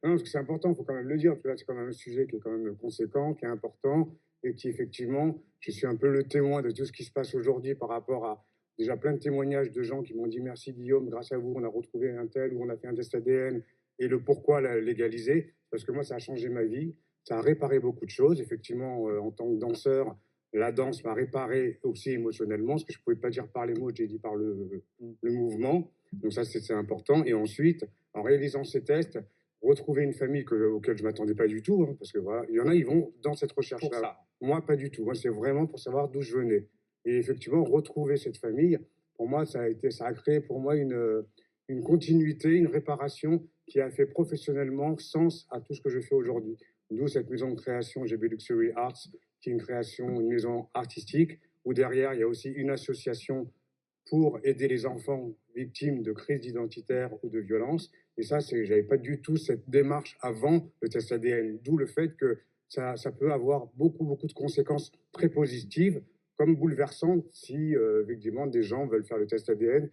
Non, parce que c'est important, il faut quand même le dire, parce que là, c'est quand même un sujet qui est quand même conséquent, qui est important et qui effectivement, je suis un peu le témoin de tout ce qui se passe aujourd'hui par rapport à déjà plein de témoignages de gens qui m'ont dit: «Merci Guillaume, grâce à vous, on a retrouvé un tel ou on a fait un test ADN» et le pourquoi la légaliser. Parce que moi, ça a changé ma vie, ça a réparé beaucoup de choses. Effectivement, en tant que danseur, la danse m'a réparé aussi émotionnellement, ce que je ne pouvais pas dire par les mots, j'ai dit par le mouvement. Donc ça, c'est important et ensuite, en réalisant ces tests, retrouver une famille auquel je ne m'attendais pas du tout, hein, parce que voilà, il y en a, ils vont dans cette Pour recherche-là. ça. Moi, pas du tout. Moi, c'est vraiment pour savoir d'où je venais. Et effectivement, retrouver cette famille, pour moi, ça a créé pour moi une continuité, une réparation qui a fait professionnellement sens à tout ce que je fais aujourd'hui. D'où cette maison de création GB Luxury Arts, qui est une création, une maison artistique, où derrière, il y a aussi une association pour aider les enfants victimes de crises identitaires ou de violences. Et ça, j'avais pas du tout cette démarche avant le test ADN. D'où le fait que ça peut avoir beaucoup de conséquences très positives, comme bouleversantes si effectivement des gens veulent faire le test ADN